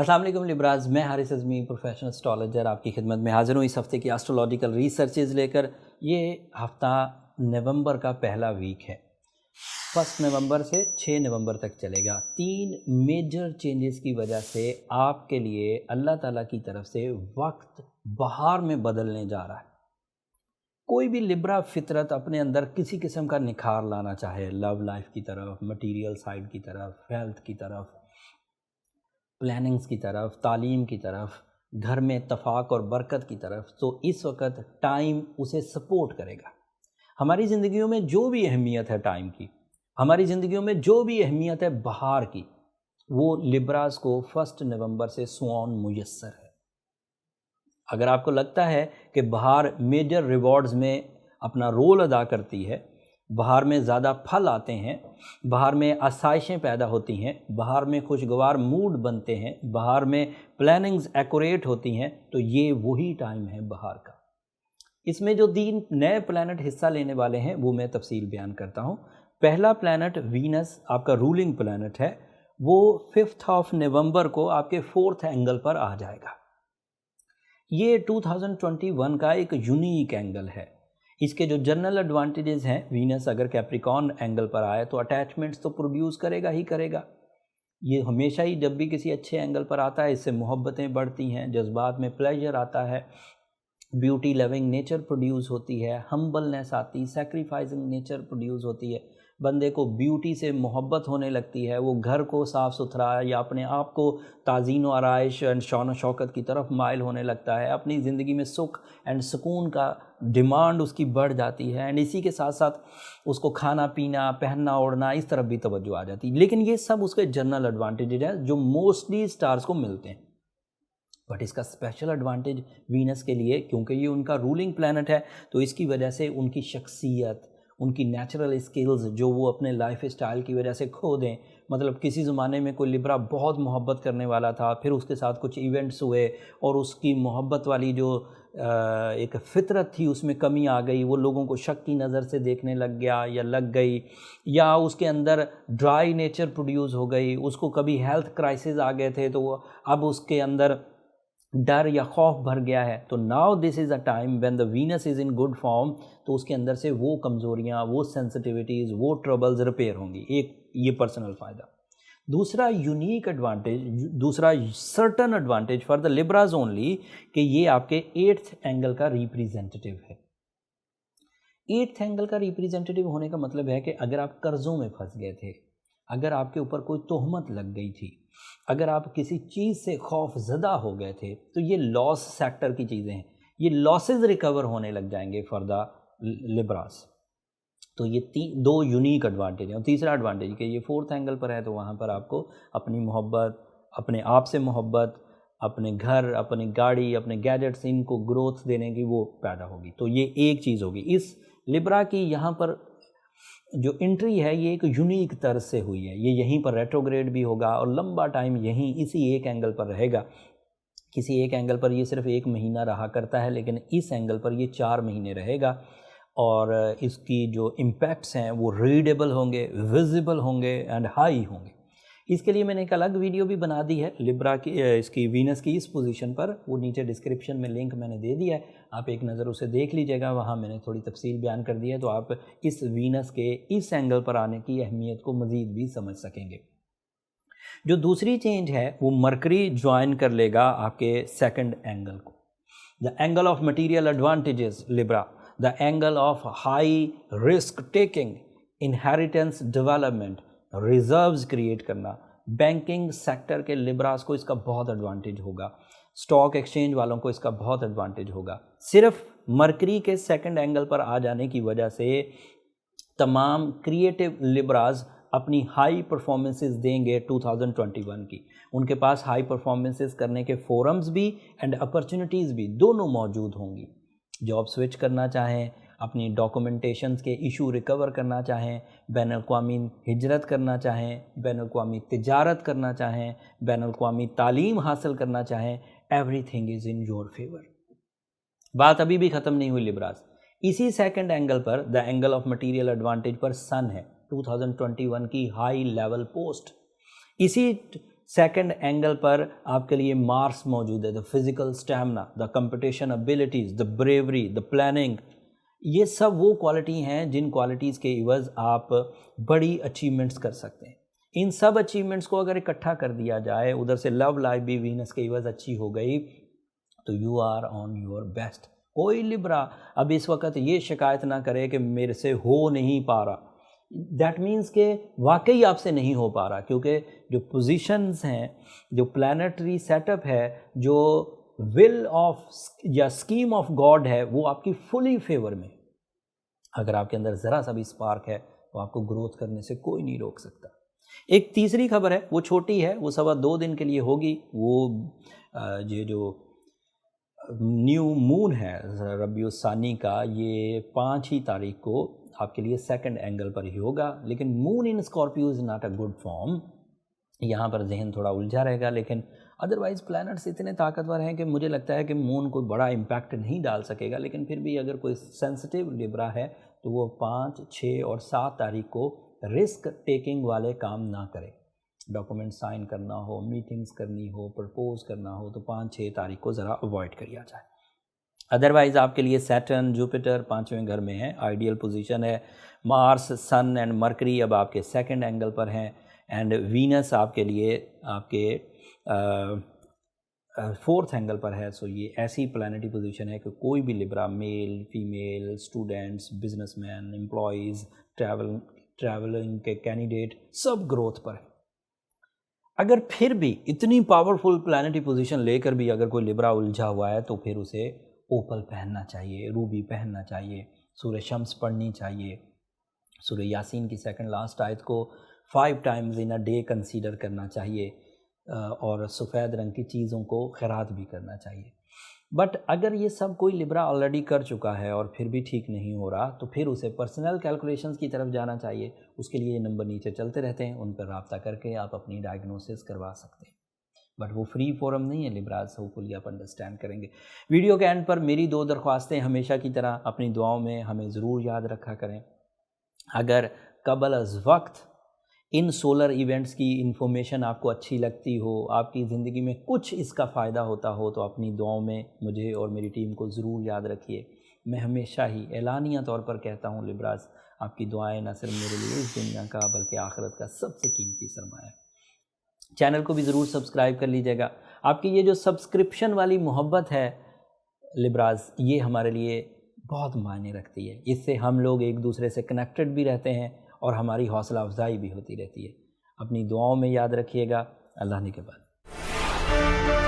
अस्सलाम वालेकुम लिब्राज, मैं हारिस अज़मी प्रोफेशनल एस्ट्रोलॉजर आपकी खिदमत में हाज़िर हूँ इस हफ़्ते की एस्ट्रोलॉजिकल रिसर्चेज़ लेकर। ये हफ़्ता नवंबर का पहला वीक है, 1 नवंबर से 6 नवंबर तक चलेगा। 3 मेजर चेंजेस की वजह से आपके लिए अल्लाह ताला की तरफ से वक्त बहार में बदलने जा रहा है। कोई भी लिब्रा फितरत अपने अंदर किसी किस्म का निखार लाना चाहे, लव लाइफ की तरफ, मटीरियल साइड की तरफ, हेल्थ की तरफ, प्लानिंग्स की तरफ, तालीम की तरफ, घर में इत्तफ़ाक़ और बरकत की तरफ, तो इस वक्त टाइम उसे सपोर्ट करेगा। हमारी ज़िंदगियों में जो भी अहमियत है टाइम की, हमारी ज़िंदगियों में जो भी अहमियत है बहार की, वो लिब्रास को 1 नवंबर से स्वान मुयस्सर है। अगर आपको लगता है कि बहार मेजर रिवॉर्ड्स में अपना रोल अदा करती है, बहार में ज़्यादा फल आते हैं, बहार में आसाइशें पैदा होती हैं, बहार में खुशगवार मूड बनते हैं, बहार में प्लानिंग्स एक्यूरेट होती हैं, तो ये वही टाइम है बहार का। इसमें जो 3 नए प्लैनेट हिस्सा लेने वाले हैं वो मैं तफसील बयान करता हूँ। पहला प्लैनेट वीनस आपका रूलिंग प्लैनेट है, वो 5 नवंबर को आपके 4th एंगल पर आ जाएगा। ये 2021 का एक यूनिक एंगल है। इसके जो जनरल एडवांटेजेस हैं, वीनस अगर कैप्रिकॉर्न एंगल पर आए तो अटैचमेंट्स तो प्रोड्यूस करेगा ही करेगा। ये हमेशा ही जब भी किसी अच्छे एंगल पर आता है इससे मोहब्बतें बढ़ती हैं, जज्बात में प्लेजर आता है, ब्यूटी लविंग नेचर प्रोड्यूस होती है, हम्बलनेस आती, सैक्रिफाइसिंग नेचर प्रोड्यूस होती है, बंदे को ब्यूटी से मोहब्बत होने लगती है, वो घर को साफ़ सुथरा या अपने आप को ताज़ीन व आराइश एंड शान शौकत की तरफ माइल होने लगता है, अपनी ज़िंदगी में सुख एंड सुकून का डिमांड उसकी बढ़ जाती है, एंड इसी के साथ साथ उसको खाना पीना पहनना ओढ़ना इस तरफ भी तवज्जो आ जाती है। लेकिन ये सब उसके जनरल एडवांटेजेज हैं जो मोस्टली स्टार्स को मिलते हैं। बट इसका स्पेशल एडवांटेज वीनस के लिए, क्योंकि ये उनका रूलिंग प्लैनेट है, तो इसकी वजह से उनकी शख्सियत, उनकी नेचुरल स्किल्स जो वो अपने लाइफ स्टाइल की वजह से खो दें, मतलब किसी ज़माने में कोई लिब्रा बहुत मोहब्बत करने वाला था, फिर उसके साथ कुछ इवेंट्स हुए और उसकी मोहब्बत वाली जो एक फ़ितरत थी उसमें कमी आ गई, वो लोगों को शक की नज़र से देखने लग गया या लग गई, या उसके अंदर ड्राई नेचर प्रोड्यूस हो गई, उसको कभी हेल्थ क्राइसिस आ गए थे तो अब उसके अंदर डर या खौफ भर गया है। तो now this is a time when the Venus is in good form, तो उसके अंदर से वो कमज़ोरियाँ, वो सेंसिटिविटीज़, वो ट्रबल्स रिपेयर होंगी। एक ये पर्सनल फ़ायदा। दूसरा यूनिक एडवांटेज, दूसरा certain advantage for the लिब्राज only, कि ये आपके 8th एंगल का रिप्रेजेंटेटिव है। 8th एंगल का रिप्रेजेंटेटिव होने का मतलब है कि अगर आप कर्ज़ों में फंस गए थे, अगर आपके ऊपर कोई तोहमत लग गई थी, अगर आप किसी चीज़ से खौफ ज़दा हो गए थे, तो ये लॉस सेक्टर की चीज़ें हैं, ये लॉसेस रिकवर होने लग जाएंगे फॉर द लिब्रास। तो ये 2 यूनिक एडवांटेज हैं। और तीसरा एडवांटेज कि ये 4th एंगल पर है, तो वहाँ पर आपको अपनी मोहब्बत, अपने आप से मोहब्बत, अपने घर, अपनी गाड़ी, अपने गैजेट्स, इनको ग्रोथ देने की वो पैदा होगी। तो ये एक चीज़ होगी। इस लिब्रा की यहाँ पर जो एंट्री है ये एक यूनिक तर्ज से हुई है। ये यहीं पर रेट्रोग्रेड भी होगा और लंबा टाइम यहीं इसी एक एंगल पर रहेगा। किसी एक एंगल पर ये सिर्फ 1 महीना रहा करता है, लेकिन इस एंगल पर ये 4 महीने रहेगा और इसकी जो इम्पैक्ट्स हैं वो रीडेबल होंगे, विजिबल होंगे एंड हाई होंगे। इसके लिए मैंने एक अलग वीडियो भी बना दी है लिब्रा की, इसकी वीनस की इस पोजीशन पर, वो नीचे डिस्क्रिप्शन में लिंक मैंने दे दिया है, आप एक नज़र उसे देख लीजिएगा। वहाँ मैंने थोड़ी तफसील बयान कर दी है, तो आप इस वीनस के इस एंगल पर आने की अहमियत को मज़ीद भी समझ सकेंगे। जो दूसरी चेंज है वो मरकरी ज्वाइन कर लेगा आपके 2nd एंगल को, the angle of material advantages Libra, the angle of high risk taking, inheritance development, reserves create करना। बैंकिंग सेक्टर के लिब्रास को इसका बहुत एडवांटेज होगा, स्टॉक एक्सचेंज वालों को इसका बहुत एडवांटेज होगा। सिर्फ मरकरी के 2nd एंगल पर आ जाने की वजह से तमाम क्रिएटिव लिब्रास अपनी हाई परफॉर्मेंसेस देंगे 2021 की। उनके पास हाई परफॉर्मेंसेस करने के फोरम्स भी एंड अपॉर्चुनिटीज़ भी दोनों मौजूद होंगी। जॉब स्विच करना चाहें, अपनी डॉक्यूमेंटेशंस के इशू रिकवर करना चाहें, बैनुल-अक़वामी हिजरत करना चाहें, बैनुल-अक़वामी तिजारत करना चाहें, बैनुल-अक़वामी तालीम हासिल करना चाहें, everything is in your favour. बात अभी भी ख़त्म नहीं हुई लिब्रास। इसी 2nd एंगल पर the angle of material advantage पर सन है, 2021 की हाई लेवल पोस्ट। इसी सेकंड एंगल पर आपके लिए मार्स मौजूद है, the physical stamina, the competition abilities, the bravery, the planning. ये सब वो क्वालिटी हैं जिन क्वालिटीज़ के इवज़ आप बड़ी अचीवमेंट्स कर सकते हैं। इन सब अचीवमेंट्स को अगर इकट्ठा कर दिया जाए, उधर से लव लाइफ भी वीनस के इवज़ अच्छी हो गई, तो you are on your best. कोई लिब्रा अब इस वक्त ये शिकायत ना करे कि मेरे से हो नहीं पा रहा, दैट मीन्स कि वाकई आपसे नहीं हो पा रहा, क्योंकि जो पोजीशंस हैं, जो प्लानेटरी सेटअप है, जो विल ऑफ या स्कीम ऑफ गॉड है, वो आपकी फुली फेवर में। अगर आपके अंदर ज़रा सा भी स्पार्क है तो आपको ग्रोथ करने से कोई नहीं रोक सकता। एक तीसरी खबर है, वो छोटी है, वो 2.25 दिन के लिए होगी। वो ये जो न्यू मून है रबीउस्सानी का, ये 5 ही तारीख को आपके लिए सेकंड एंगल पर ही होगा। लेकिन moon in Scorpio is not a good form, यहाँ पर जहन थोड़ा उलझा रहेगा। लेकिन अदरवाइज़ प्लैनेट्स इतने ताकतवर हैं कि मुझे लगता है कि मून कोई बड़ा इम्पैक्ट नहीं डाल सकेगा। लेकिन फिर भी अगर कोई सेंसिटिव लिब्रा है तो वो 5, 6 और 7 तारीख को रिस्क टेकिंग वाले काम ना करे। डॉक्यूमेंट साइन करना हो, मीटिंग्स करनी हो, प्रपोज करना हो, तो 5-6 तारीख को ज़रा अवॉइड किया जाए। अदरवाइज़ आपके लिए सैटर्न, जुपिटर 5वें घर में है, आइडियल पोजीशन है। मार्स, सन एंड मरकरी अब आपके सेकंड एंगल पर हैं, एंड वीनस आपके लिए आपके 4th एंगल पर है। सो ये ऐसी प्लैनेटरी पोजीशन है कि कोई भी Libra, male, female, students, businessman, employees, travelling के कैंडिडेट, सब ग्रोथ पर है। अगर फिर भी इतनी पावरफुल प्लैनेटरी पोजीशन लेकर भी अगर कोई लिब्रा उलझा हुआ है, तो फिर उसे ओपल पहनना चाहिए, रूबी पहनना चाहिए, सूरह शम्स पढ़नी चाहिए, सूरह यासीन की सेकंड लास्ट आयत को 5 times in a day consider करना चाहिए, और सफ़ेद रंग की चीज़ों को खैरात भी करना चाहिए। बट अगर ये सब कोई लिब्रा ऑलरेडी कर चुका है और फिर भी ठीक नहीं हो रहा, तो फिर उसे पर्सनल कैलकुलेशंस की तरफ जाना चाहिए। उसके लिए ये नंबर नीचे चलते रहते हैं, उन पर रब्ता करके आप अपनी डायग्नोसिस करवा सकते हैं। बट वो फ्री फोरम नहीं है लिब्राज, होपफुली आप अंडरस्टैंड करेंगे। वीडियो के एंड पर मेरी 2 दरख्वास्तें हमेशा की तरह अपनी दुआओं में हमें ज़रूर याद रखा करें। अगर कबल अज़ वक्त इन सोलर इवेंट्स की इन्फॉर्मेशन आपको अच्छी लगती हो, आपकी ज़िंदगी में कुछ इसका फ़ायदा होता हो, तो अपनी दुआओं में मुझे और मेरी टीम को ज़रूर याद रखिए। मैं हमेशा ही एलानिया तौर पर कहता हूँ, लिब्राज आपकी दुआएं न सिर्फ मेरे लिए इस दुनिया का बल्कि आखिरत का सबसे कीमती सरमाया है। चैनल को भी ज़रूर सब्सक्राइब कर लीजिएगा। आपकी ये जो सब्सक्रिप्शन वाली मोहब्बत है लिब्राज, ये हमारे लिए बहुत मायने रखती है। इससे हम लोग एक दूसरे से कनेक्टेड भी रहते हैं और हमारी हौसला अफजाई भी होती रहती है। अपनी दुआओं में याद रखिएगा। अल्लाह ने के बाद।